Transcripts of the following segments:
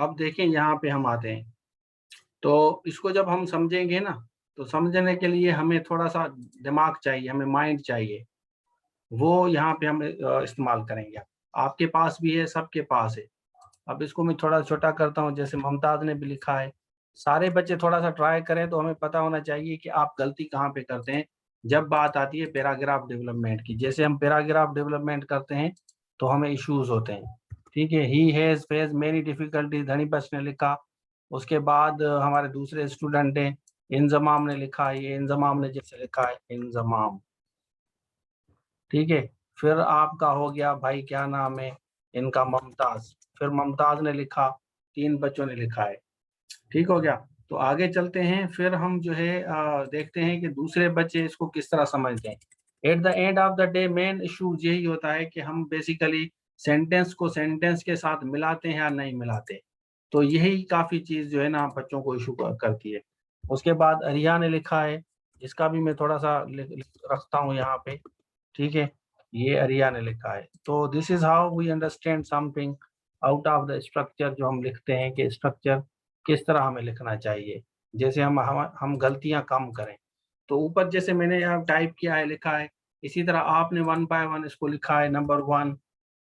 अब देखें यहाँ पे हम आते हैं, तो इसको जब हम समझेंगे ना, तो समझने के लिए हमें थोड़ा सा दिमाग चाहिए, हमें माइंड चाहिए, वो यहाँ पे हम इस्तेमाल करेंगे। आपके पास भी है, सबके पास है। अब इसको मैं थोड़ा छोटा करता हूँ, जैसे मुमताज ने भी लिखा है। सारे बच्चे थोड़ा सा ट्राई करें, तो हमें पता होना चाहिए कि आप गलती कहाँ पे करते हैं जब बात आती है पैराग्राफ डेवलपमेंट की। जैसे हम पैराग्राफ डेवलपमेंट करते हैं तो हमें इश्यूज होते हैं, ठीक है। He has face many difficulties, धनी बख्श ने लिखा। उसके बाद हमारे दूसरे स्टूडेंट हैं, इंजमाम ने लिखा है। ये इंजमाम ने जैसे लिखा है, इंजमाम, ठीक है। फिर आपका हो गया भाई, क्या नाम है इनका, ममताज। फिर ममताज ने लिखा, 3 बच्चों ने लिखा है, ठीक हो गया। तो आगे चलते हैं, फिर हम जो है देखते हैं कि दूसरे बच्चे इसको किस तरह समझते हैं। At the end of the day main issue यही होता है कि हम बेसिकली सेंटेंस को सेंटेंस के साथ मिलाते हैं या नहीं मिलाते। तो यही काफी चीज जो है ना बच्चों को इशू करती है। उसके बाद अरिया ने लिखा है, इसका भी मैं थोड़ा सा रखता हूँ यहाँ पे, ठीक है। ये अरिया ने लिखा है। तो this is how we understand something out of the structure, जो हम लिखते हैं कि स्ट्रक्चर किस तरह हमें लिखना चाहिए, जैसे हम गलतियां कम करें। तो ऊपर जैसे मैंने यहाँ टाइप किया है, लिखा है, इसी तरह आपने 1 बाय 1 इसको लिखा है। नंबर 1,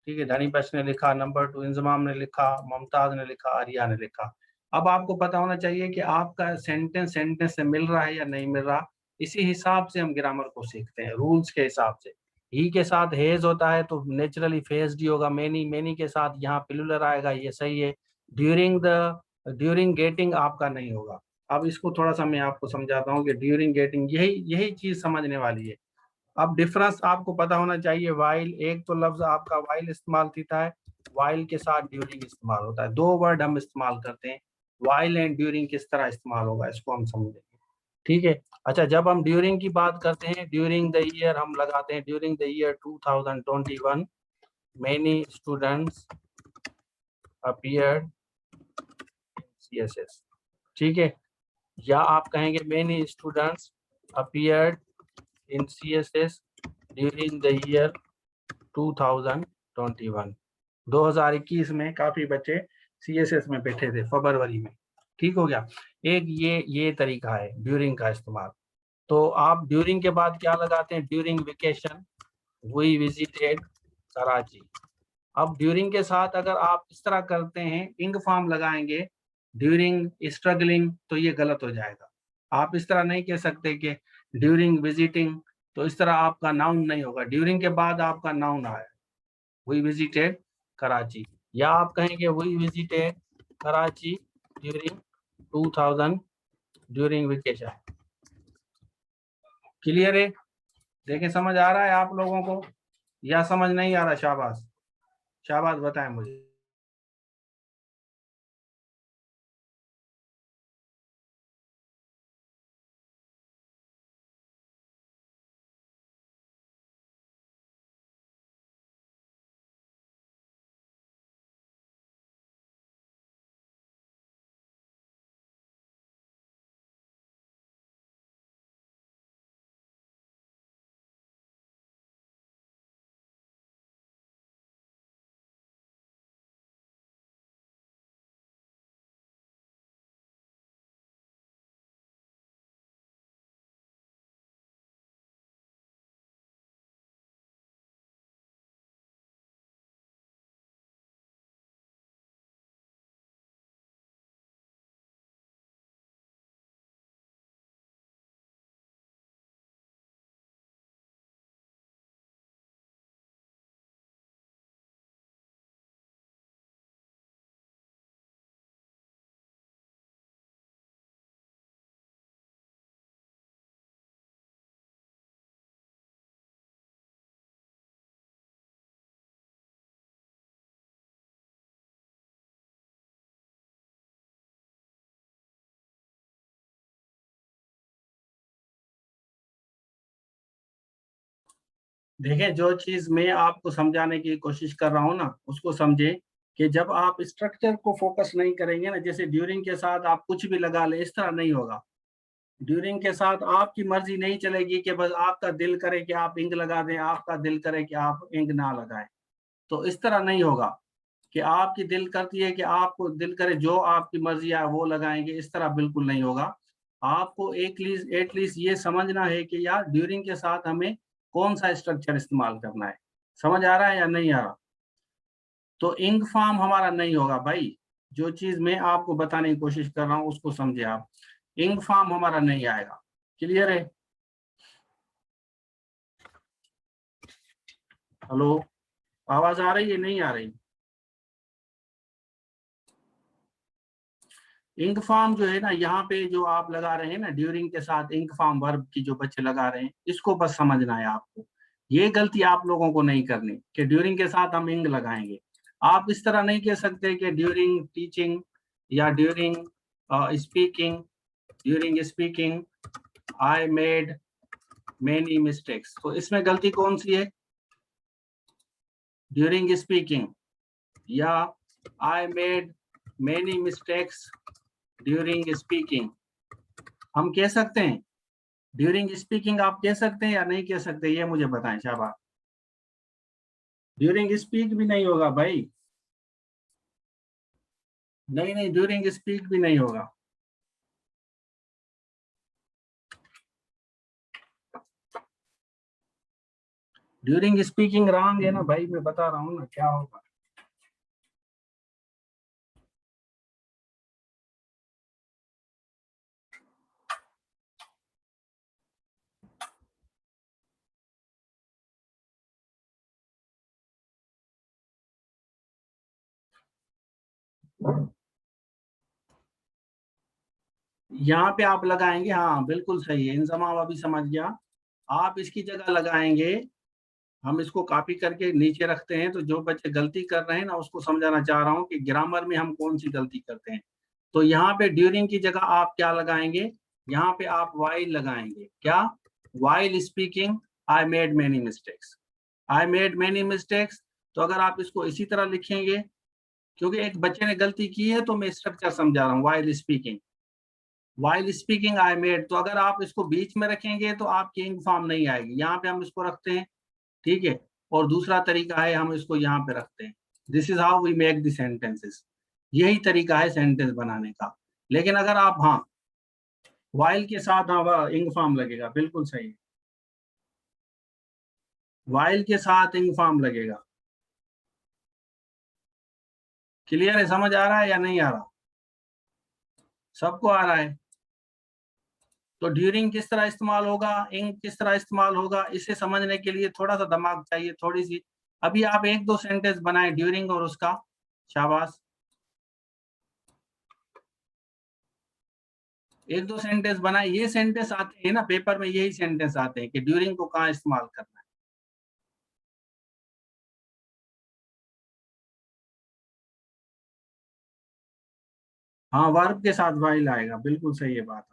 ठीक है, धनी बख्श ने लिखा। नंबर 2, इंजमाम ने लिखा, मुमताज ने लिखा, आरिया ने लिखा। अब आपको पता होना चाहिए कि आपका सेंटेंस सेंटेंस से मिल रहा है या नहीं मिल रहा। इसी हिसाब से हम ग्रामर को सीखते हैं, रूल्स के हिसाब से। ही के साथ हेज होता है तो नेचुरली फेस्ड ही होगा। मेनी, मेनी के साथ यहाँ पिलुलर आएगा, ये सही है। ड्यूरिंग गेटिंग आपका नहीं होगा। अब इसको थोड़ा सा मैं आपको समझाता हूँ कि ड्यूरिंग गेटिंग, यही यही चीज समझने वाली है। अब डिफरेंस आपको पता होना चाहिए। वाइल, एक तो लफ्ज आपका वाइल इस्तेमाल थीता है, वाइल के साथ ड्यूरिंग इस्तेमाल होता है। 2 वर्ड हम इस्तेमाल करते हैं। वाइल एंड ड्यूरिंग किस तरह इस्तेमाल होगा इसको हम समझेंगे, ठीक है। अच्छा, जब हम ड्यूरिंग की बात करते हैं, ड्यूरिंग द ईयर हम लगाते हैं, during the year 2021 many students appeared CSS, ठीक है। या आप कहेंगे many students appeared in CSS during the year 2021। 2021 में काफी बच्चे CSS में बैठे थे, फरवरी में, ठीक हो गया। एक ये तरीका है ड्यूरिंग का इस्तेमाल। तो आप ड्यूरिंग के बाद क्या लगाते हैं, during vacation we visited Karachi. अब ड्यूरिंग के साथ अगर आप इस तरह करते हैं, इंग फॉर्म लगाएंगे, ड्यूरिंग स्ट्रगलिंग, तो ये गलत हो जाएगा। आप इस तरह नहीं कह सकते कि ड्यूरिंग विजिटिंग, तो इस तरह आपका नाउन नहीं होगा। ड्यूरिंग के बाद आपका नाउन आया, वी विजिटेड कराची। या आप कहेंगे we visited Karachi during 2000 during vacation. Clear है? देखें, समझ आ रहा है आप लोगों को या समझ नहीं आ रहा? शाबाश, शाबाश, बताएं मुझे। देखें, जो चीज मैं आपको समझाने की कोशिश कर रहा हूँ ना, उसको समझे कि जब आप स्ट्रक्चर को फोकस नहीं करेंगे ना, जैसे ड्यूरिंग के साथ आप कुछ भी लगा ले, इस तरह नहीं होगा। ड्यूरिंग के साथ आपकी मर्जी नहीं चलेगी कि बस आपका दिल करे कि आप इंक लगा दें, आपका दिल करे कि आप इंक ना लगाएं, तो इस तरह नहीं होगा। कि आपकी दिल करती है कि आपको दिल करे जो आपकी मर्जी है वो लगाएंगे, इस तरह बिल्कुल नहीं होगा। आपको एटलीस्ट ये समझना है कि यार ड्यूरिंग के साथ हमें कौन सा स्ट्रक्चर इस्तेमाल करना है। समझ आ रहा है या नहीं आ रहा? तो इंक फॉर्म हमारा नहीं होगा भाई। जो चीज मैं आपको बताने की कोशिश कर रहा हूँ उसको समझे आप। इंक फॉर्म हमारा नहीं आएगा। क्लियर है? हेलो, आवाज आ रही है नहीं आ रही? इंक फॉर्म जो है ना, यहाँ पे जो आप लगा रहे हैं ना ड्यूरिंग के साथ इंक फॉर्म वर्ब की जो बच्चे लगा रहे हैं, इसको बस समझना है आपको। ये गलती आप लोगों को नहीं करनी कि ड्यूरिंग के साथ हम इंग लगाएंगे। आप इस तरह नहीं कह सकते कि ड्यूरिंग टीचिंग या during speaking, during speaking I made many mistakes. तो इसमें गलती कौन सी है? ड्यूरिंग स्पीकिंग या I made many mistakes during speaking, हम कह सकते हैं। ड्यूरिंग स्पीकिंग आप कह सकते हैं या नहीं कह सकते, ये मुझे बताएं शाबाश। ड्यूरिंग स्पीक भी नहीं होगा भाई। नहीं नहीं, ड्यूरिंग स्पीक भी नहीं होगा। ड्यूरिंग स्पीकिंग रॉन्ग है ना भाई, मैं बता रहा हूँ ना क्या होगा। यहाँ पे आप लगाएंगे, हाँ बिल्कुल सही है, इंजमाम अभी समझ गया। आप इसकी जगह लगाएंगे, हम इसको कॉपी करके नीचे रखते हैं, तो जो बच्चे गलती कर रहे हैं ना उसको समझाना चाह रहा हूँ कि ग्रामर में हम कौन सी गलती करते हैं। तो यहाँ पे ड्यूरिंग की जगह आप क्या लगाएंगे? यहाँ पे आप वाइल लगाएंगे। क्या? While speaking I made many mistakes. I made many mistakes. तो अगर आप इसको इसी तरह लिखेंगे, क्योंकि एक बच्चे ने गलती की है तो मैं स्ट्रक्चर समझा रहा हूँ। वाइल स्पीकिंग आई मेड, तो अगर आप इसको बीच में रखेंगे तो आपकी इंक फॉर्म नहीं आएगी। यहाँ पे हम इसको रखते हैं, ठीक है। और दूसरा तरीका है, हम इसको यहाँ पे रखते हैं। This is how we make the sentences. यही तरीका है सेंटेंस बनाने का। लेकिन अगर आप, हाँ, वाइल के साथ हाँ इंग फॉर्म लगेगा, बिल्कुल सही। वाइल के साथ इंग फॉर्म लगेगा। क्लियर है? समझ आ रहा है या नहीं आ रहा? सबको आ रहा है? तो ड्यूरिंग किस तरह इस्तेमाल होगा, इंग किस तरह इस्तेमाल होगा, इसे समझने के लिए थोड़ा सा दिमाग चाहिए, थोड़ी सी। अभी आप एक दो सेंटेंस बनाए ड्यूरिंग और उसका। शाबाश। एक दो सेंटेंस बनाए, ये सेंटेंस आते हैं ना पेपर में, यही सेंटेंस आते हैं कि ड्यूरिंग को कहाँ इस्तेमाल करना है। हाँ, वर्ब के साथ वाइल आएगा, बिल्कुल सही है बात।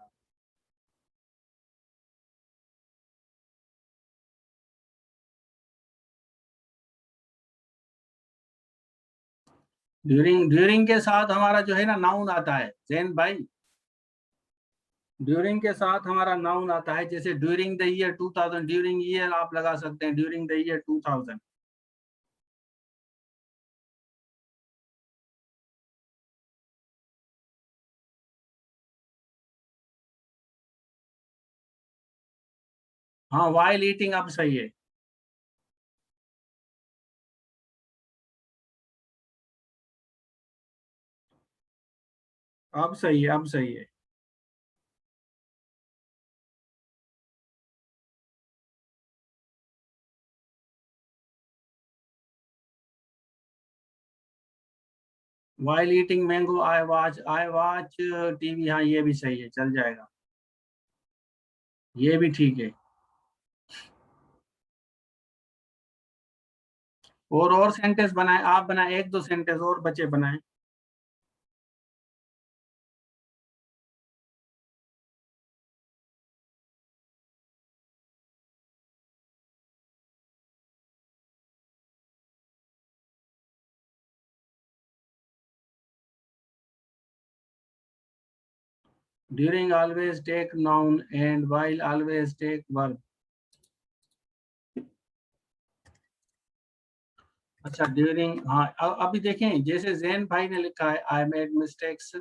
ड्यूरिंग ड्यूरिंग के साथ हमारा जो है ना नाउन आता है जैन भाई। ड्यूरिंग के साथ हमारा नाउन आता है, जैसे during the year 2000, during year आप लगा सकते हैं, ड्यूरिंग द ईयर 2000। हाँ, वाइल ईटिंग अब सही है। अब सही है, अब सही है। While eating mango I watch TV, हाँ ये भी सही है, चल जाएगा। ये भी ठीक है। और सेंटेंस बनाए, आप बनाए एक दो सेंटेंस और बच्चे बनाए। During always take noun and while always take verb. अच्छा ड्यूरिंग, हाँ अभी देखें जैसे जैन भाई ने लिखा है आई मेड मिस्टेक्स,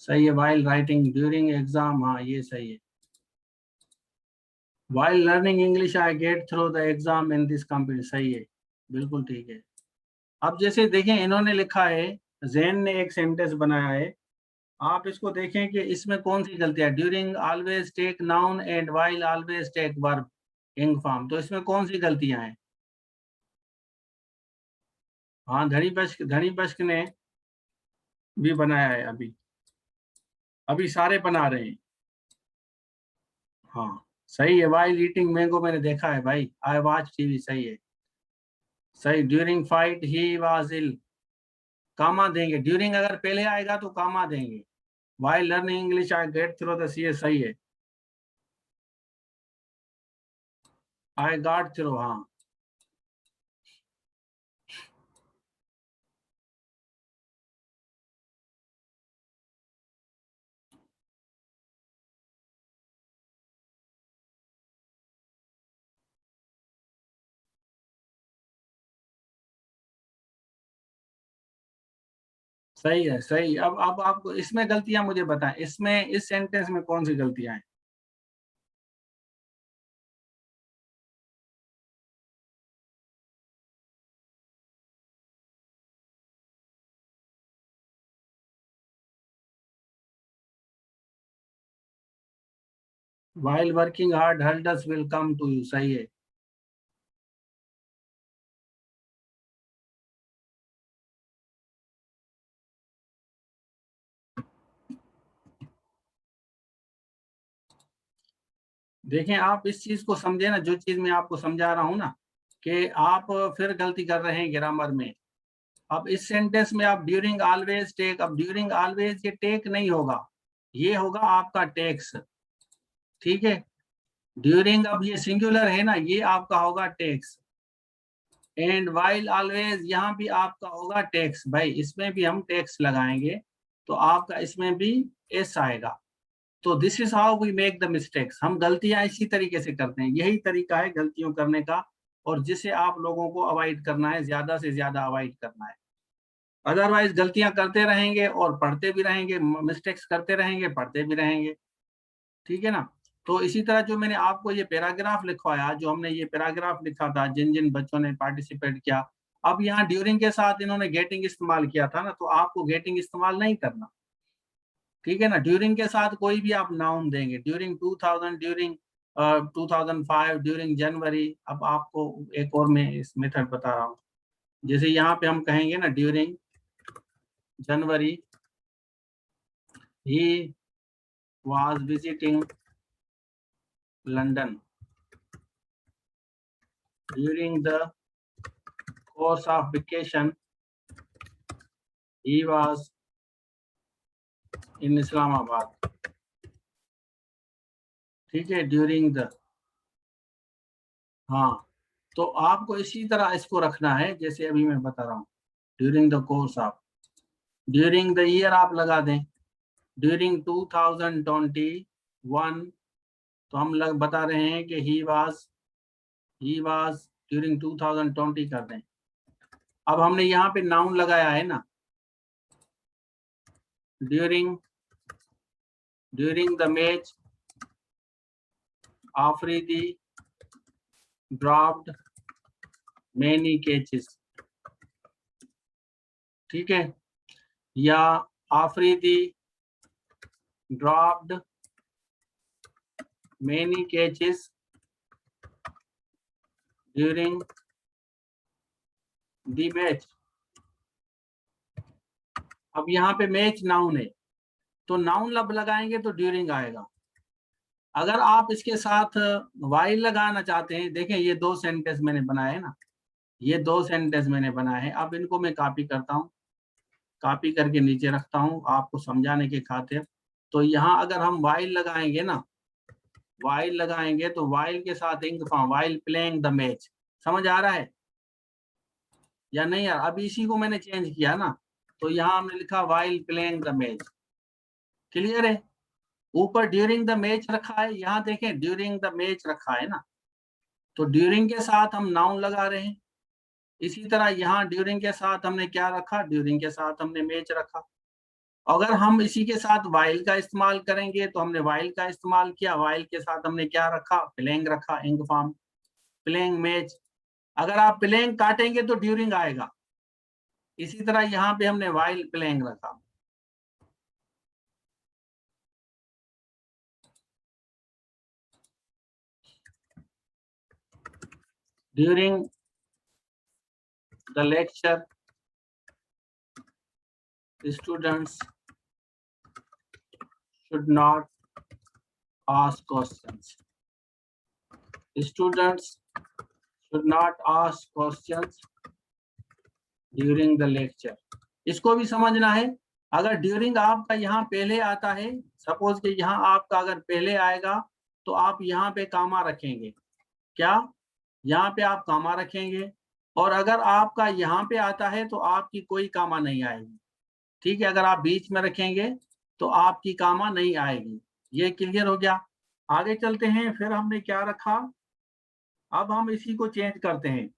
सही है, वाइल राइटिंग ड्यूरिंग एग्जाम, हाँ ये सही है। While learning English I get through the exam in this company, सही है, बिल्कुल ठीक है। अब जैसे देखें इन्होंने लिखा है, जैन ने एक सेंटेंस बनाया है, आप इसको देखें कि इसमें कौन सी गलती है। During always take noun and while always take verb ing form, तो इसमें कौन सी गलतियां हैं? हाँ धनी बश्क ने भी बनाया है, अभी अभी सारे बना रहे हैं। हाँ सही है, वाइल ईटिंग मैंगो मैंने देखा है भाई, आई वॉच टीवी, सही है, सही। During fight he was ill, comma देंगे, ड्यूरिंग अगर पहले आएगा तो कामा देंगे। While learning English I get through the sea, सही है, आई गॉट थ्रू, हाँ सही है, सही। अब आप इसमें गलतियां मुझे बताएं, इसमें इस सेंटेंस में कौन सी गलतियां हैं? While working hard hurdles will come to you, सही है। देखें आप इस चीज को समझे ना, जो चीज मैं आपको समझा रहा हूं ना, कि आप फिर गलती कर रहे हैं ग्रामर में। अब इस सेंटेंस में आप ड्यूरिंग ऑलवेज टेक, अब ड्यूरिंग ऑलवेज ये टेक नहीं होगा, ये होगा आपका टेक्स, ठीक है। ड्यूरिंग अब ये सिंगुलर है ना, ये आपका होगा टेक्स। एंड वाइल ऑलवेज यहाँ भी आपका होगा टेक्स, भाई इसमें भी हम टेक्स लगाएंगे, तो आपका इसमें भी एस आएगा। तो this is how we make the mistakes, हम गलतियां इसी तरीके से करते हैं, यही तरीका है गलतियों करने का, और जिसे आप लोगों को अवॉइड करना है, ज्यादा से ज्यादा अवॉइड करना है। अदरवाइज गलतियां करते रहेंगे और पढ़ते भी रहेंगे, मिस्टेक्स करते रहेंगे, पढ़ते भी रहेंगे, ठीक है ना। तो इसी तरह जो मैंने आपको ये पैराग्राफ लिखवाया, जो हमने ये पैराग्राफ लिखा था, जिन जिन बच्चों ने पार्टिसिपेट किया, अब यहाँ ड्यूरिंग के साथ इन्होंने गेटिंग इस्तेमाल किया था ना, तो आपको गेटिंग इस्तेमाल नहीं करना, ठीक है ना। ड्यूरिंग के साथ कोई भी आप नाउन देंगे, ड्यूरिंग 2000, ड्यूरिंग 2005, ड्यूरिंग जनवरी। अब आपको एक और मैं इस मेथड बता रहा हूँ, जैसे यहाँ पे हम कहेंगे ना during January he was visiting London, during the course of vacation he was in Islamabad, ठीक है, ड्यूरिंग द, हाँ। तो आपको इसी तरह इसको रखना है, जैसे अभी मैं बता रहा हूँ, during the course of, during the year आप लगा दें, ड्यूरिंग 2021, तो हम बता रहे हैं कि ही वाज ड्यूरिंग 2020 कर दें। अब हमने यहाँ पे नाउन लगाया है ना, during during the match Afridi dropped many catches, ठीक है, या Afridi dropped many catches during the match. अब यहाँ पे मैच नाउन है, तो नाउन लब लगाएंगे तो ड्यूरिंग आएगा। अगर आप इसके साथ वाइल लगाना चाहते हैं, देखें ये दो सेंटेंस मैंने बनाए हैं ना, ये दो सेंटेंस मैंने बनाए हैं, अब इनको मैं कॉपी करता हूँ, कॉपी करके नीचे रखता हूँ आपको समझाने के खातिर। तो यहाँ अगर हम वाइल लगाएंगे ना, वाइल लगाएंगे तो वाइल के साथ इंग form, while playing the match, समझ आ रहा है या नहीं यार? अभी इसी को मैंने चेंज किया ना, तो यहाँ हमने लिखा while playing the match, clear है। ऊपर ड्यूरिंग द मैच रखा है, यहाँ देखें ड्यूरिंग द मैच रखा है ना, तो ड्यूरिंग के साथ हम नाउन लगा रहे हैं, इसी तरह यहाँ ड्यूरिंग के साथ हमने क्या रखा, ड्यूरिंग के साथ हमने मैच रखा। अगर हम इसी के साथ वाइल का इस्तेमाल करेंगे तो हमने वाइल का इस्तेमाल किया, वाइल के साथ हमने क्या रखा, प्लेइंग रखा, इंग फॉर्म, प्लेइंग मैच। अगर आप प्लेइंग काटेंगे तो ड्यूरिंग आएगा। इसी तरह यहाँ पे हमने वाइल प्लेइंग रखा। During the lecture students should not ask questions. Students should not ask questions during the lecture. इसको भी समझना है। अगर ड्यूरिंग आपका यहाँ पहले आता है, सपोज कि यहाँ आपका अगर पहले आएगा तो आप यहाँ पे कामा रखेंगे। क्या? यहाँ पे आप कामा रखेंगे। और अगर आपका यहाँ पे आता है तो आपकी कोई कामा नहीं आएगी। ठीक है, अगर आप बीच में रखेंगे तो आपकी कामा नहीं आएगी। ये क्लियर हो गया। आगे चलते हैं। फिर हमने क्या रखा, अब हम इसी को चेंज करते हैं।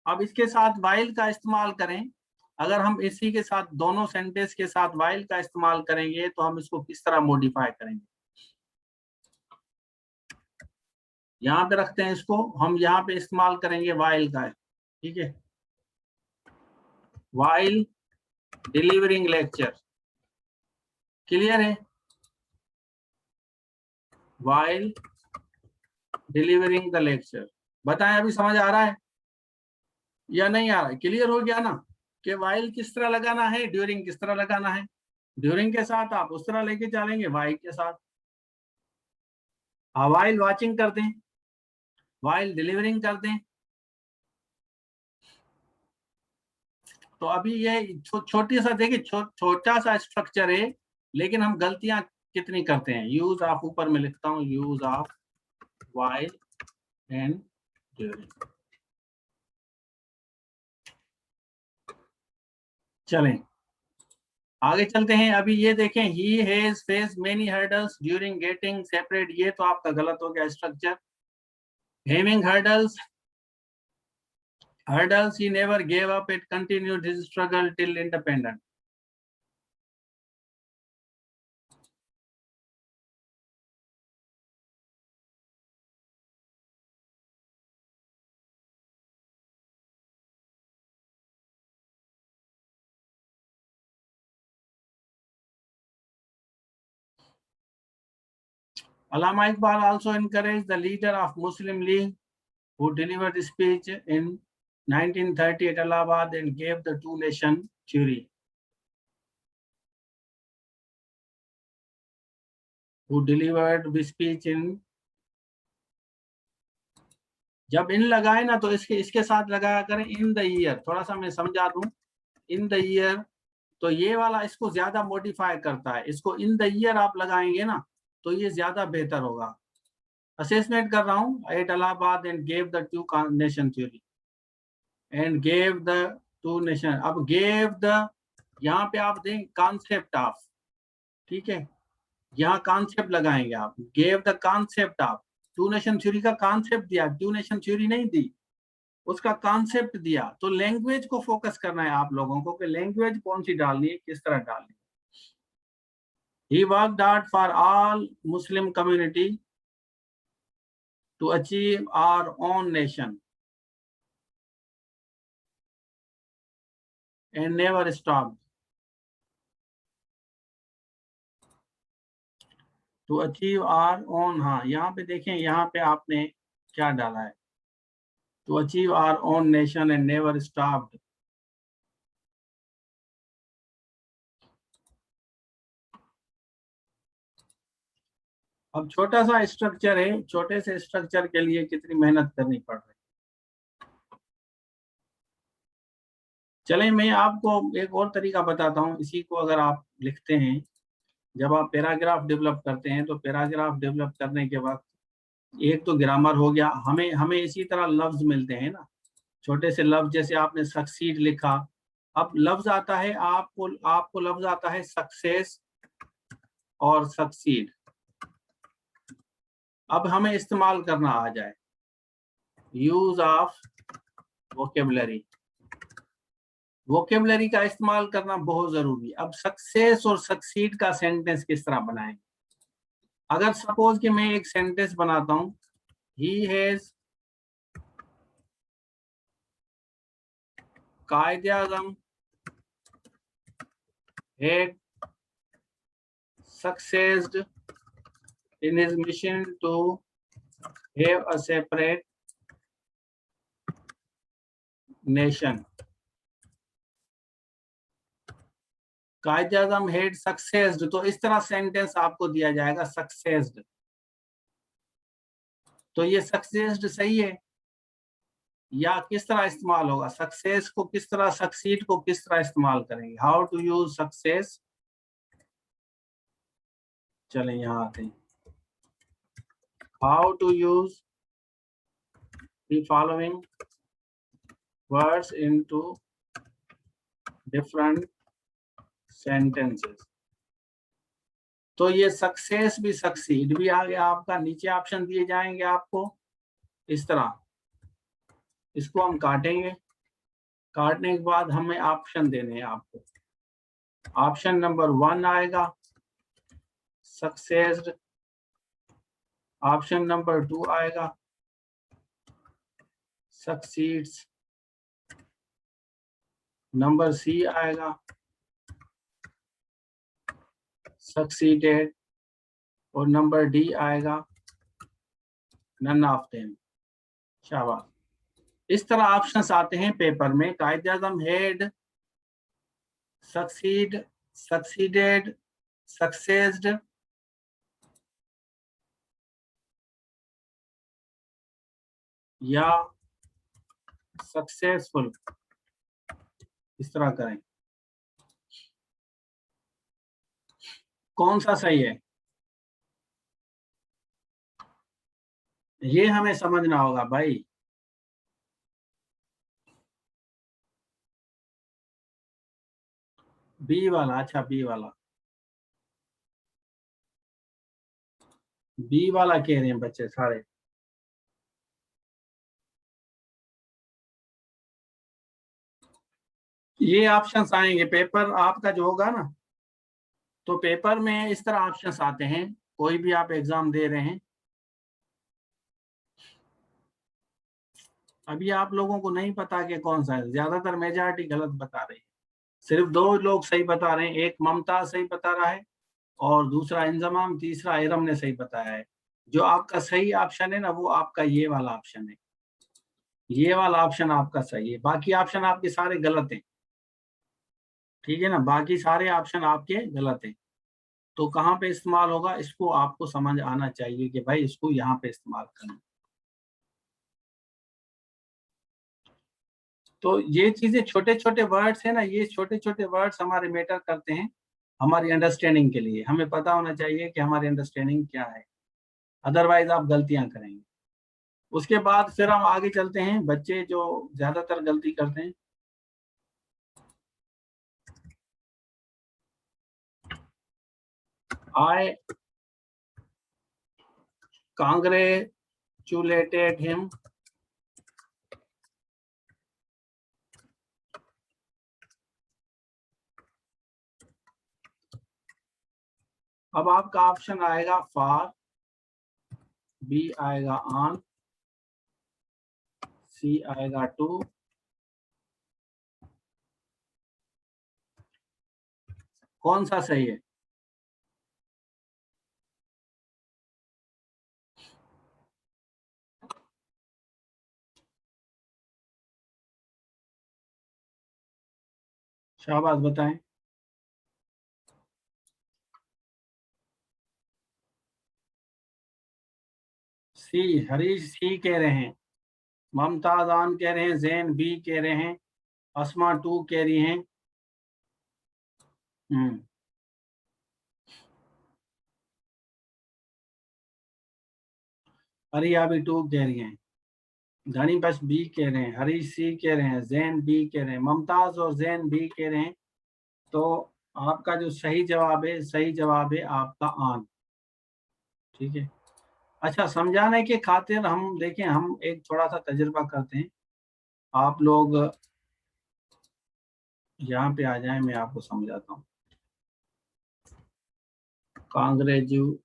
अब इसके साथ वाइल का इस्तेमाल करें। अगर हम इसी के साथ दोनों सेंटेंस के साथ वाइल का इस्तेमाल करेंगे तो हम इसको किस तरह मॉडिफाई करेंगे। यहाँ पे रखते हैं इसको, हम यहाँ पे इस्तेमाल करेंगे वाइल का। ठीक है, वाइल डिलीवरिंग लेक्चर। क्लियर है? While delivering the lecture. बताएं अभी समझ आ रहा है या नहीं आ रहा है? क्लियर हो गया ना कि वाइल किस तरह लगाना है, ड्यूरिंग किस तरह लगाना है। ड्यूरिंग के साथ आप उस तरह लेके चलेंगे, वाइल के साथ वाइल वाचिंग कर दें, वाइल डिलीवरिंग कर दें। तो अभी ये छोटी सा देखिए, छोटा सा स्ट्रक्चर है, लेकिन हम गलतियां कितनी करते हैं। यूज ऑफ, ऊपर में लिखता हूं, use of while and during. चलें आगे चलते हैं। अभी ये देखें, he has faced many hurdles during getting separate. ये तो आपका गलत हो गया structure. Having hurdles, he never gave up, it continued his struggle till independence. Allama Iqbal also encouraged the leader of Muslim League, who delivered a speech in 1930 at Allahabad and gave the two-nation theory. Who delivered the speech in, जब इन लगाए ना तो इसके साथ लगाया करें in the year. थोड़ा सा मैं समझा दूं, इन द ईयर तो ये वाला इसको ज्यादा मॉडिफाई करता है। इसको इन द ईयर आप लगाएंगे ना तो ये ज्यादा बेहतर होगा। असेसमेंट कर रहा हूं, at Allahabad and gave the two nation theory, and gave the two nation. अब गेव द, यहाँ पे आप दें कॉन्सेप्ट ऑफ। ठीक है, यहाँ कॉन्सेप्ट लगाएंगे आप, gave the concept of. Two nation theory का कॉन्सेप्ट दिया, टू नेशन थ्योरी नहीं दी, उसका कॉन्सेप्ट दिया। तो लैंग्वेज को फोकस करना है आप लोगों को कि लैंग्वेज कौन सी डालनी है, किस तरह डालनी है। He worked hard for all Muslim community to achieve our own nation and never stopped to achieve our own। हाँ, यहाँ पे देखें, यहाँ पे आपने क्या डाला है, to achieve our own nation and never stopped। अब छोटा सा स्ट्रक्चर है, छोटे से स्ट्रक्चर के लिए कितनी मेहनत करनी पड़ रही है। चलें मैं आपको एक और तरीका बताता हूँ। इसी को अगर आप लिखते हैं, जब आप पैराग्राफ डेवलप करते हैं तो पैराग्राफ डेवलप करने के वक्त एक तो ग्रामर हो गया, हमें इसी तरह लफ्ज मिलते हैं ना, छोटे से लफ्ज। जैसे आपने सक्सीड लिखा, अब लफ्ज आता है आपको लफ्ज आता है सक्सेस और सक्सीड। अब हमें इस्तेमाल करना आ जाए यूज ऑफ वोकेबलरी। वोकेबलरी का इस्तेमाल करना बहुत जरूरी है। अब सक्सेस और सक्सीड का सेंटेंस किस तरह बनाएं? अगर सपोज कि मैं एक सेंटेंस बनाता हूं, ही हैज, कायदे आजम had succeeded in his mission to have a separate nation. कायदे आजम had succeeded, तो इस तरह सेंटेंस आपको दिया जाएगा succeeded। तो ये succeeded सही है, या किस तरह इस्तेमाल होगा? सक्सेस को किस तरह, सक्सीड को किस तरह इस्तेमाल करेंगे? How to use success. चलें यहाँ आते हैं। How to use the following words into different sentences. तो ये सक्सेस भी सक्सीड भी आ गया आपका। नीचे ऑप्शन दिए जाएंगे आपको इस तरह, इसको हम काटेंगे, काटने के बाद हमें ऑप्शन देने हैं आपको। ऑप्शन नंबर 1 आएगा सक्सेस्ड, ऑप्शन नंबर 2 आएगा सक्सीड्स, नंबर सी आएगा सक्सीडेड, और नंबर डी आएगा नन ऑफ देम। शाबाश। इस तरह ऑप्शंस आते हैं पेपर में। कायदे आजम हैड सक्सीड, सक्सीडेड, सक्सेस्ड, या सक्सेसफुल, इस तरह करें। कौन सा सही है ये हमें समझना होगा भाई। बी वाला, अच्छा बी वाला, बी वाला कह रहे हैं बच्चे सारे। ये ऑप्शंस आएंगे पेपर आपका जो होगा ना, तो पेपर में इस तरह ऑप्शंस आते हैं। कोई भी आप एग्जाम दे रहे हैं, अभी आप लोगों को नहीं पता कि कौन सा है। ज्यादातर मेजॉरिटी गलत बता रही है। सिर्फ 2 लोग सही बता रहे हैं, एक ममताज सही बता रहा है और दूसरा इंजमाम, तीसरा इरम ने सही बताया है। जो आपका सही ऑप्शन है ना, वो आपका ये वाला ऑप्शन है। ये वाला ऑप्शन आपका सही है, बाकी ऑप्शन आपके सारे गलत हैं। ठीक है ना, बाकी सारे ऑप्शन आपके गलत हैं। तो कहाँ पे इस्तेमाल होगा, इसको आपको समझ आना चाहिए कि भाई इसको यहाँ पे इस्तेमाल करना। तो ये चीजें छोटे छोटे वर्ड्स है ना, ये छोटे छोटे वर्ड्स हमारे मैटर करते हैं हमारी अंडरस्टैंडिंग के लिए। हमें पता होना चाहिए कि हमारी अंडरस्टैंडिंग क्या है, अदरवाइज आप गलतियां करेंगे। उसके बाद फिर हम आगे चलते हैं। बच्चे जो ज्यादातर गलती करते हैं, I congratulated him. अब आपका ऑप्शन आएगा फॉर, बी आएगा ऑन, सी आएगा टू, कौन सा सही है? शाबाश बताएं। सी, हरीश सी कह रहे हैं, ममताज ऑन कह रहे हैं, जैन बी कह रहे हैं, अस्मा टू कह रही हैं। अरिया भी टू कह रही हैं, धनी बस बी कह रहे हैं, हरीश सी कह रहे हैं, जैन बी कह रहे हैं, ममताज और जैन बी कह रहे हैं। तो आपका जो सही जवाब है, सही जवाब है आपका ऑन। ठीक है। अच्छा, समझाने के खातिर हम देखें, हम एक थोड़ा सा तजुर्बा करते हैं। आप लोग यहाँ पे आ जाए, मैं आपको समझाता हूँ। Congratulated,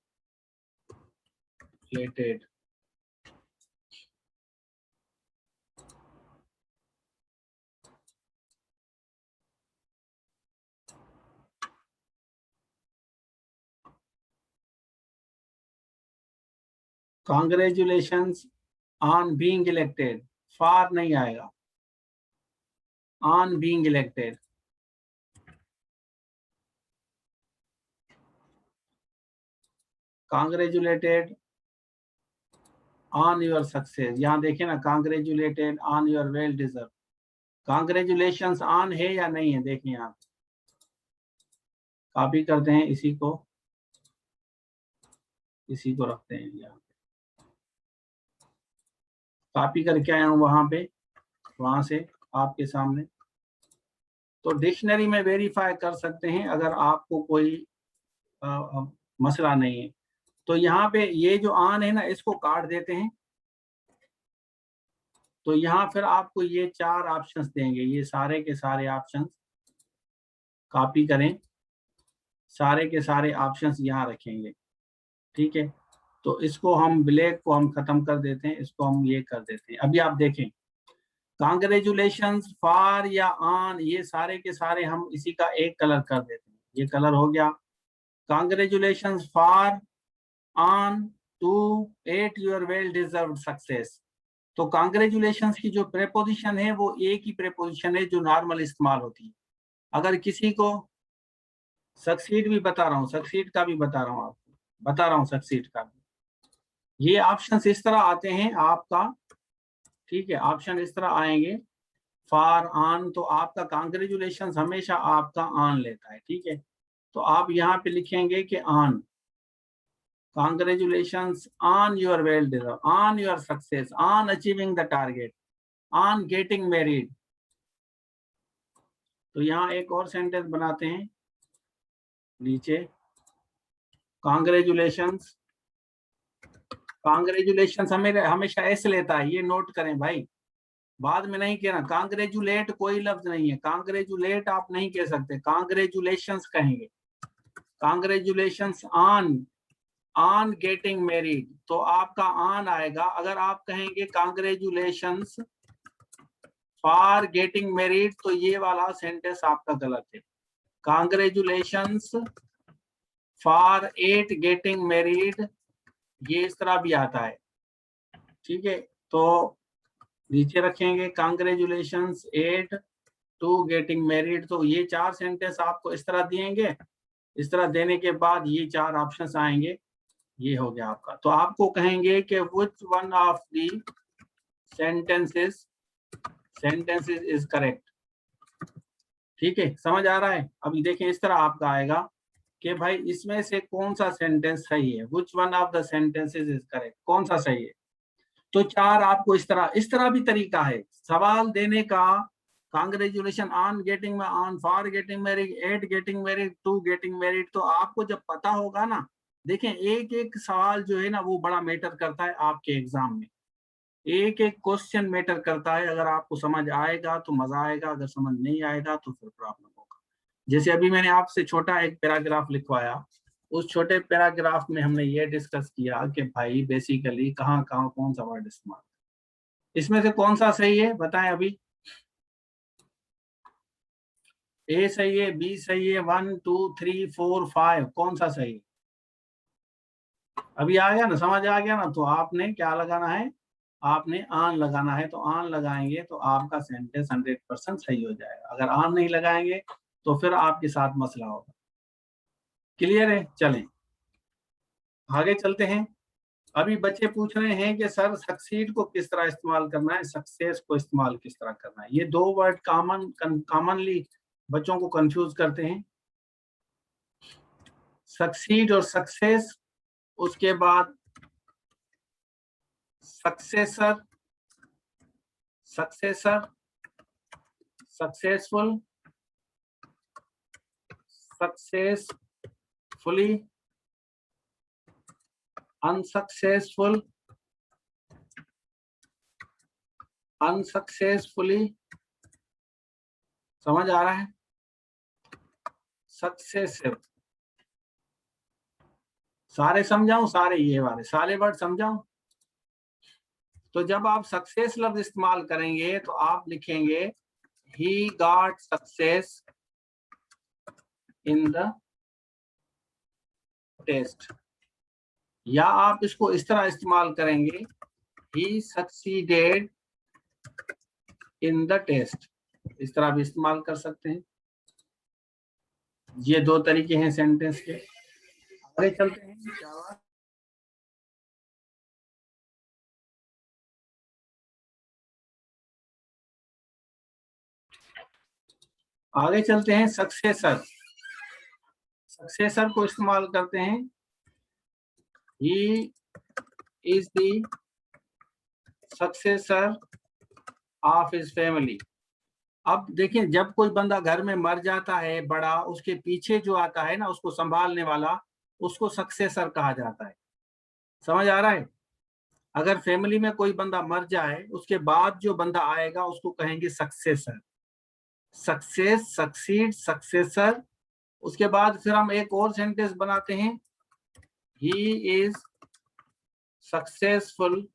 congratulations on being elected, for नहीं आएगा, on being elected. Congratulated on your success, यहाँ देखिए ना, congratulated on your well deserve. Congratulations on है या नहीं है, देखिए आप, कॉपी करते हैं इसी को, इसी को रखते हैं यहाँ, कॉपी करके आया हूँ वहां पे, वहां से आपके सामने। तो डिक्शनरी में वेरीफाई कर सकते हैं अगर आपको कोई मसला नहीं है। तो यहाँ पे ये जो ऑन है ना, इसको काट देते हैं। तो यहाँ फिर आपको ये 4 ऑप्शंस देंगे, ये सारे के सारे ऑप्शंस कॉपी करें, सारे के सारे ऑप्शंस यहाँ रखेंगे, ठीक है। तो इसको हम ब्लैक को हम खत्म कर देते हैं, इसको हम ये कर देते हैं। अभी आप देखें, कांग्रेचुलेशंस, फॉर या ऑन, ये सारे के सारे हम इसी का एक कलर कर देते हैं। ये कलर हो गया, congratulations for, on, to, at your well deserved success. तो कांग्रेचुलेशंस की जो प्रेपोजिशन है वो एक ही प्रेपोजिशन है जो नॉर्मल इस्तेमाल होती है। अगर किसी को सक्सीड भी बता रहा हूँ, सक्सीड का भी बता रहा हूँ आपको, बता रहा हूँ सक्सीड का भी। ये ऑप्शंस इस तरह आते हैं आपका, ठीक है, ऑप्शन इस तरह आएंगे, फॉर, ऑन, तो आपका कांग्रेचुलेशंस हमेशा आपका ऑन लेता है, ठीक है। तो आप यहाँ पे लिखेंगे कि on, congratulations on your well deserve, on your success, on achieving the target, on getting married. तो यहाँ एक और सेंटेंस बनाते हैं नीचे, कांग्रेचुलेशंस, कांग्रेचुलेशंस हमें हमेशा एस लेता है, ये नोट करें भाई, बाद में नहीं कहना। कांग्रेचुलेट कोई लफ्ज नहीं है, कांग्रेचुलेट आप नहीं कह सकते, कांग्रेचुलेशंस कहेंगे। Congratulations on, on getting married, तो आपका ऑन आएगा। अगर आप कहेंगे कांग्रेचुलेशंस फॉर गेटिंग मैरिड, तो ये वाला सेंटेंस आपका गलत है। Congratulations for eight getting married, ये इस तरह भी आता है, ठीक है। तो नीचे रखेंगे congratulations at to getting married, तो ये 4 सेंटेंस आपको इस तरह दिएंगे। इस तरह देने के बाद ये 4 ऑप्शंस आएंगे, ये हो गया आपका। तो आपको कहेंगे कि which one of the sentences is correct, ठीक है, समझ आ रहा है। अभी देखें, इस तरह आपका आएगा कि भाई इसमें से कौन सा सेंटेंस सही है, which one of the sentences is correct, कौन सा सही है। तो 4 आपको इस तरह भी तरीका है सवाल देने का। कांग्रेचुलेशन ऑन गेटिंग में, on for getting married, at getting married, to getting married. तो आपको जब पता होगा ना, देखें एक एक सवाल जो है ना वो बड़ा मैटर करता है आपके एग्जाम में, एक एक क्वेश्चन मैटर करता है। अगर आपको समझ आएगा तो मजा आएगा, अगर समझ नहीं आएगा तो फिर प्रॉब्लम होगा। जैसे अभी मैंने आपसे छोटा एक पैराग्राफ लिखवाया, उस छोटे पैराग्राफ में हमने ये डिस्कस किया कि भाई बेसिकली कहाँ कहाँ कौन सा वर्ड इस्तेमाल, इसमें से कौन सा सही है बताएं अभी। ए सही है, बी सही है, 1 2 3 4 5, कौन सा सही है? अभी आ गया ना, समझ आ गया ना। तो आपने क्या लगाना है, आपने ऑन लगाना है। तो ऑन लगाएंगे तो आपका सेंटेंस 100% सही हो जाएगा। अगर ऑन नहीं लगाएंगे तो फिर आपके साथ मसला होगा। क्लियर है? चलें आगे चलते हैं। अभी बच्चे पूछ रहे हैं कि सर सक्सीड को किस तरह इस्तेमाल करना है, सक्सेस को इस्तेमाल किस तरह करना है। ये 2 वर्ड कॉमनली बच्चों को कंफ्यूज करते हैं, सक्सीड और सक्सेस। उसके बाद successor, successor, successful, successfully, unsuccessful, unsuccessfully. समझ आ रहा है? सक्सेसिव, सारे समझाऊं, सारे ये वाले सारे वर्ड समझाऊं? तो जब आप सक्सेस लफ्ज इस्तेमाल करेंगे तो आप लिखेंगे he got success in the test, या आप इसको इस तरह इस्तेमाल करेंगे he succeeded in the test, इस तरह भी इस्तेमाल कर सकते हैं। ये दो तरीके हैं सेंटेंस के। आगे चलते हैं, आगे चलते हैं। सक्सेसर, सक्सेसर को इस्तेमाल करते हैं he is the successor of his family. अब देखिए, जब कोई बंदा घर में मर जाता है बड़ा, उसके पीछे जो आता है ना उसको संभालने वाला, उसको सक्सेसर कहा जाता है। समझ आ रहा है? अगर फैमिली में कोई बंदा मर जाए, उसके बाद जो बंदा आएगा उसको कहेंगे सक्सेसर। Success, succeed, successor. उसके बाद फिर हम एक और सेंटेंस बनाते हैं, he is successful,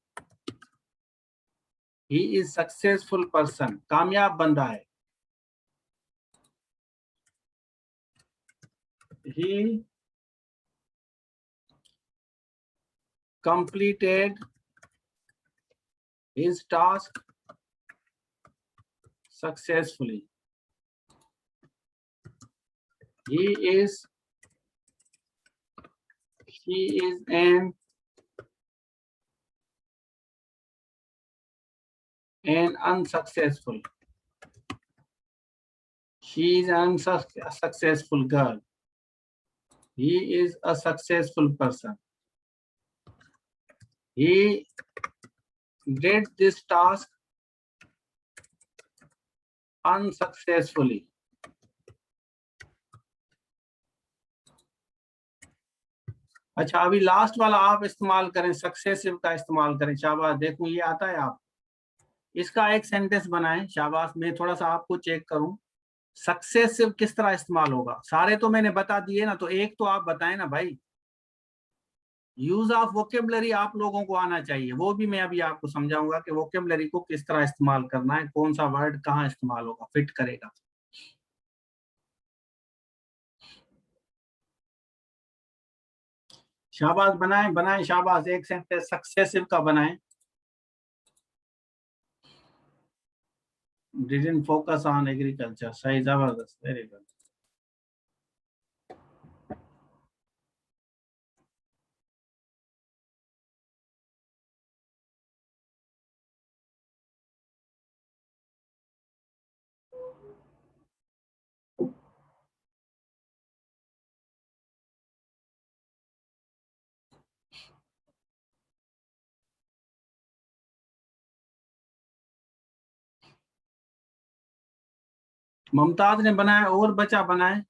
he is successful person, कामयाब बंदा है। ही completed his task successfully. He is an unsuccessful. She is an unsuccessful girl. He is a successful person. He did this task unsuccessfully. अच्छा, अभी last वाला आप इस्तेमाल करें, successive का इस्तेमाल करें। शाबाश, देखूं ये आता है आप। इसका एक सेंटेंस बनाएं। शाबाश, मैं थोड़ा सा आपको चेक करूं सक्सेसिव किस तरह इस्तेमाल होगा। सारे तो मैंने बता दिए ना, तो एक तो आप बताएं ना भाई। यूज ऑफ वोकेबलरी आप लोगों को आना चाहिए, वो भी मैं अभी आपको समझाऊंगा कि वोकेबलरी को किस तरह इस्तेमाल करना है, कौन सा वर्ड कहाँ इस्तेमाल होगा, फिट करेगा। शाबाश, बनाएं बनाएं, शाबाश। एक सेंटेंस सक्सेसिव का बनाएं। डिडंट फोकस ऑन एग्रीकल्चर, सही, जबरदस्त, वेरी गुड। मुमताज ने बनाया, और बचा बनाए।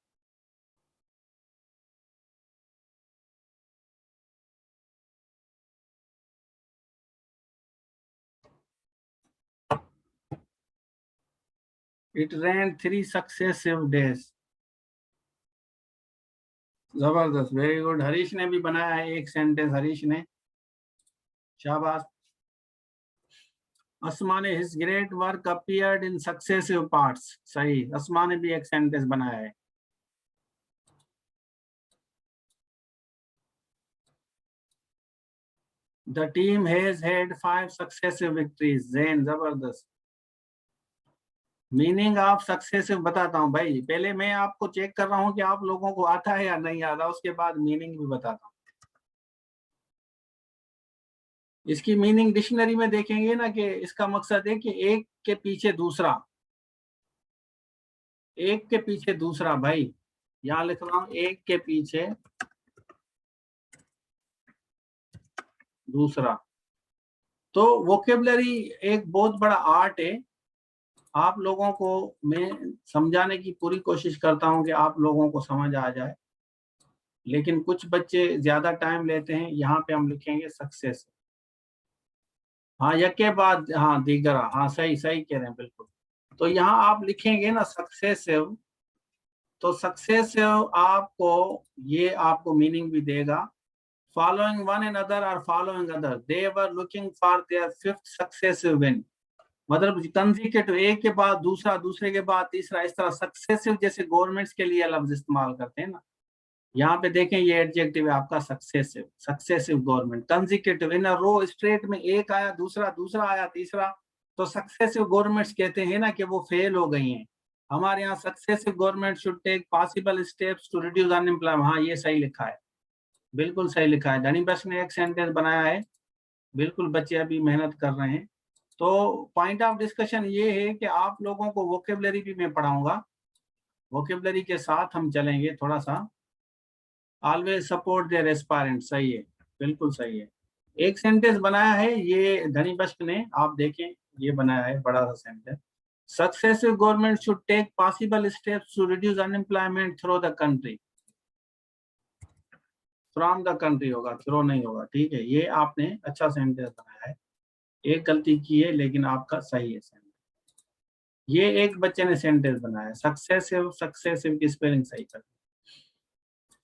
इट रैन 3 सक्सेसिव डेज, जबरदस्त, वेरी गुड। हरीश ने भी बनाया है एक सेंटेंस, हरीश ने, शाबाश। अस्मा ने his great work appeared in successive parts, सही, अस्मा ने भी एक सेंटेंस बनाया है। The team has had 5 successive victories, Jain, जबरदस्त। मीनिंग ऑफ सक्सेसिव बताता हूँ भाई, पहले मैं आपको चेक कर रहा हूँ कि आप लोगों को आता है या नहीं आता, उसके बाद मीनिंग भी बताता हूँ। इसकी मीनिंग डिक्शनरी में देखेंगे ना, कि इसका मकसद है कि एक के पीछे दूसरा, एक के पीछे दूसरा। भाई यहाँ लिख रहा हूँ, एक के पीछे दूसरा। तो वोकेबलरी एक बहुत बड़ा आर्ट है। आप लोगों को मैं समझाने की पूरी कोशिश करता हूँ कि आप लोगों को समझ आ जाए, लेकिन कुछ बच्चे ज्यादा टाइम लेते हैं। यहाँ पे हम लिखेंगे सक्सेस। हाँ, यके बाद, हाँ, दीगरा, हाँ, सही सही कह रहे हैं, बिल्कुल। तो यहाँ आप लिखेंगे ना सक्सेसिव, तो सक्सेसिव आपको ये आपको मीनिंग भी देगा। फॉलोइंग वन अनदर और following other, they were looking for their fifth successive win. मतलब कंसेक्यूटिव, एक के बाद दूसरा, दूसरे के बाद तीसरा, इस तरह सक्सेसिव जैसे गवर्नमेंट्स के लिए लफ्ज इस्तेमाल करते हैं ना, यहाँ पे देखें ये एडजेक्टिव है आपका सक्सेसिव, सक्सेसिव गवर्नमेंट, कंसेक्यूटिव इन अ रो, स्ट्रेट में एक आया, दूसरा, दूसरा आया, तीसरा, तो सक्सेसिव गवर्नमेंट्स कहते हैं ना कि वो फेल हो गई हैं। हमारे यहाँ successive government should take possible steps to reduce unemployment. हाँ, ये सही लिखा है, बिल्कुल सही लिखा है। धनी बख्श ने एक सेंटेंस बनाया है, बिल्कुल बच्चे अभी मेहनत कर रहे हैं। तो पॉइंट ऑफ डिस्कशन ये है कि आप लोगों को वोकेबलरी भी मैं पढ़ाऊंगा, वोकेबलरी के साथ हम चलेंगे थोड़ा सा। ऑलवेज सपोर्ट देयर एस्पायरेंट, सही है, बिल्कुल सही है। एक सेंटेंस बनाया है ये धनी बख्श ने, आप देखें, ये बनाया है बड़ा सा sentence. Successive government should take possible steps to reduce unemployment through the country. From the country होगा, थ्रो नहीं होगा, ठीक है। ये आपने अच्छा सेंटेंस बनाया है, एक गलती की है लेकिन आपका सही है सेंटेंस। ये एक बच्चे ने सेंटेंस बनाया, सक्सेसिव, सक्सेसिव की स्पेलिंग सही कर।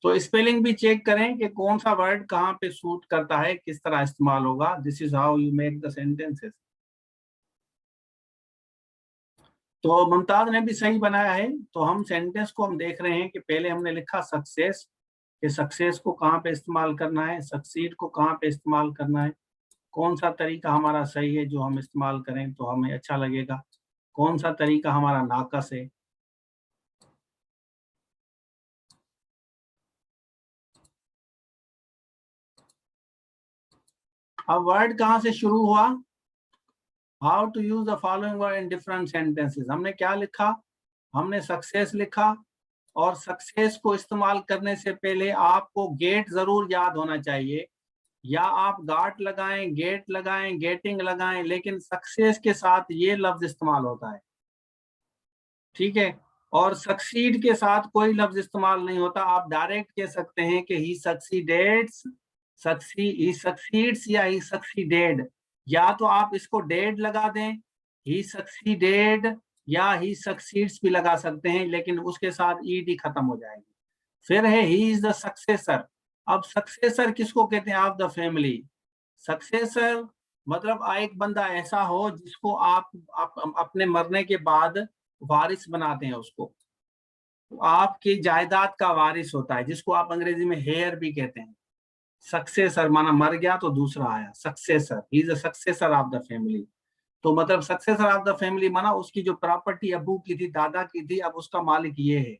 तो स्पेलिंग भी चेक करें कि कौन सा वर्ड कहाँ पे सूट करता है, किस तरह इस्तेमाल होगा। This is how you make the sentences. तो मुमताज ने भी सही बनाया है। तो हम सेंटेंस को हम देख रहे हैं कि पहले हमने लिखा सक्सेस, कि सक्सेस को कहाँ पे इस्तेमाल करना है, सक्सीड को कहाँ पे इस्तेमाल करना है, कौन सा तरीका हमारा सही है जो हम इस्तेमाल करें तो हमें अच्छा लगेगा, कौन सा तरीका हमारा नाकस है। अब वर्ड कहाँ से शुरू हुआ, how to use the following word in different sentences. हमने क्या लिखा, हमने सक्सेस लिखा, और सक्सेस को इस्तेमाल करने से पहले आपको गेट जरूर याद होना चाहिए, या आप गाट लगाएं, गेट लगाएं, गेटिंग लगाएं, लेकिन सक्सेस के साथ ये लफ्ज इस्तेमाल होता है, ठीक है। और सक्सीड के साथ कोई लफ्ज इस्तेमाल नहीं होता। आप डायरेक्ट कह सकते हैं कि ही सक्सीडेड्स, ही सक्सीड्स या ही सक्सीडेड, या तो आप इसको डेड लगा दें, ही सक्सीडेड, या ही सक्सीड्स भी लगा सकते हैं, लेकिन उसके साथ ईडी खत्म हो जाएगी। फिर है ही इज द सक्सेसर। अब सक्सेसर किसको कहते हैं, ऑफ द फैमिली। सक्सेसर मतलब एक बंदा ऐसा हो जिसको आप अपने मरने के बाद वारिस बनाते हैं उसको, आपकी जायदाद का वारिस होता है, जिसको आप अंग्रेजी में हेयर भी कहते हैं। सक्सेसर माना मर गया तो दूसरा आया, successor, he is a successor of the family. तो मतलब सक्सेसर ऑफ द फैमिली माना उसकी जो प्रॉपर्टी अबू की थी, दादा की थी, अब उसका मालिक ये है,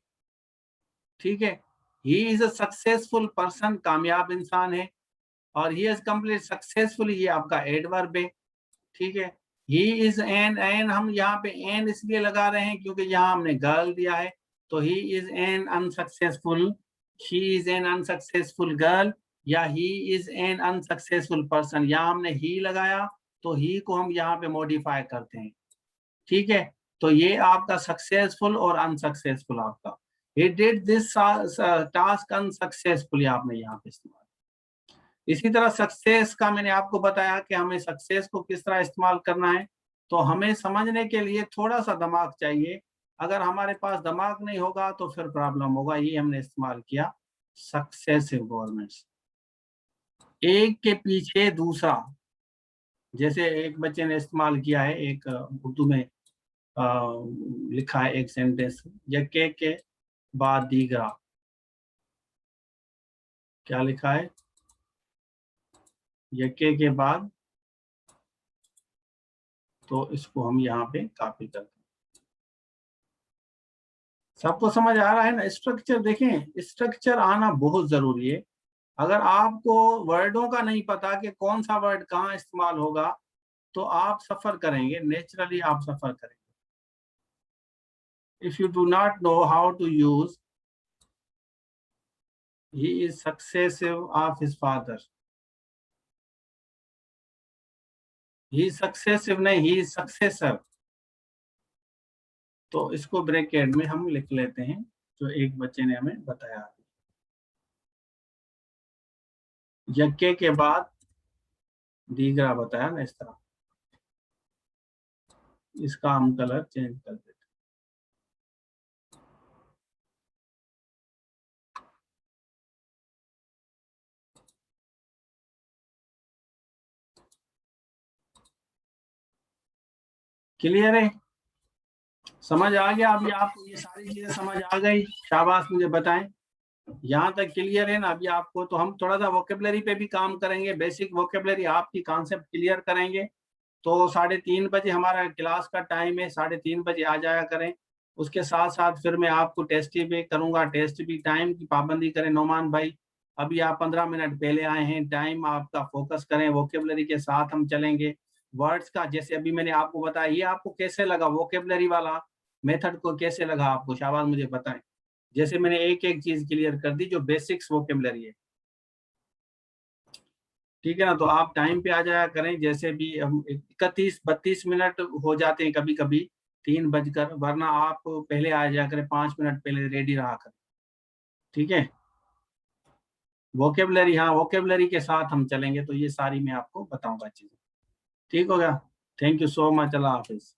ठीक है। He is a successful person, कामयाब इंसान है। और ही इज कंप्लीट सक्सेसफुली, ये आपका एडवर्ब है, ठीक है। ही इज एन हम यहाँ पे एन इसलिए लगा रहे हैं क्योंकि यहाँ हमने गर्ल दिया है। तो he is an unsuccessful, she is an unsuccessful girl, या he is an unsuccessful person, यहाँ हमने ही लगाया, तो ही को हम यहाँ पे मॉडिफाई करते हैं, ठीक है। तो ये आपका सक्सेसफुल और अनसक्सेसफुल आपका, he did this task unsuccessfully आपने यहाँ पे इस्तेमाल। इसी तरह सक्सेस का मैंने आपको बताया कि हमें सक्सेस को किस तरह इस्तेमाल करना है। तो हमें समझने के लिए थोड़ा सा दिमाग चाहिए, अगर हमारे पास दिमाग नहीं होगा तो फिर प्रॉब्लम होगा। ये हमने इस्तेमाल किया सक्सेसिव गवर्नमेंट्स, एक के पीछे दूसरा। जैसे एक बच्चे ने इस्तेमाल किया है, एक उर्दू में लिखा है एक सेंटेंस, यके के बाद दीगरा, क्या लिखा है, यके के बाद, तो इसको हम यहाँ पे कॉपी करते हैं। सबको समझ आ रहा है ना। स्ट्रक्चर देखें, स्ट्रक्चर आना बहुत जरूरी है। अगर आपको वर्डों का नहीं पता कि कौन सा वर्ड कहाँ इस्तेमाल होगा, तो आप सफर करेंगे, नेचुरली आप सफर करेंगे। If you do not know how to use he is successive of his father, he successive नहीं, ही इज सक्सेसर, तो इसको ब्रैकेट में हम लिख लेते हैं, जो एक बच्चे ने हमें बताया। यज्ञ के बाद दीगरा बताया ना, इस तरह। इसका हम कलर चेंज कर देते हैं। क्लियर है? समझ आ गया? अभी आपको ये सारी चीजें समझ आ गई? शाबाश, मुझे बताएं। यहाँ तक क्लियर है ना? अभी आपको तो हम थोड़ा सा वोकेबलरी पे भी काम करेंगे, बेसिक वोकेबलरी आपकी कॉन्सेप्ट क्लियर करेंगे। तो 3:30 बजे हमारा क्लास का टाइम है, 3:30 बजे आ जाया करें। उसके साथ साथ फिर मैं आपको टेस्ट भी करूंगा, टेस्ट भी टाइम की पाबंदी करें। नोमान भाई, अभी आप 15 मिनट पहले आए हैं, टाइम आपका फोकस करें, वोकेबलरी के साथ हम चलेंगे। वर्ड्स का जैसे अभी मैंने आपको बताया, ये आपको कैसे लगा वोकेबलरी वाला मेथड को, कैसे लगा आपको? शाबाश, मुझे बताएं। जैसे मैंने एक एक चीज क्लियर कर दी जो बेसिक्स वोकेबलरी है। ठीक है ना? तो आप टाइम पे आ जाया करें। जैसे भी हम 31-32 मिनट हो जाते हैं कभी कभी 3 बजकर, वरना आप पहले आ जाया करें, 5 मिनट पहले रेडी रहा करें। ठीक है? वोकेबलरी, हाँ वोकेबलरी के साथ हम चलेंगे, तो ये सारी मैं आपको बताऊंगा चीजें। ठीक हो गया? Thank you so much, Allah Hafiz.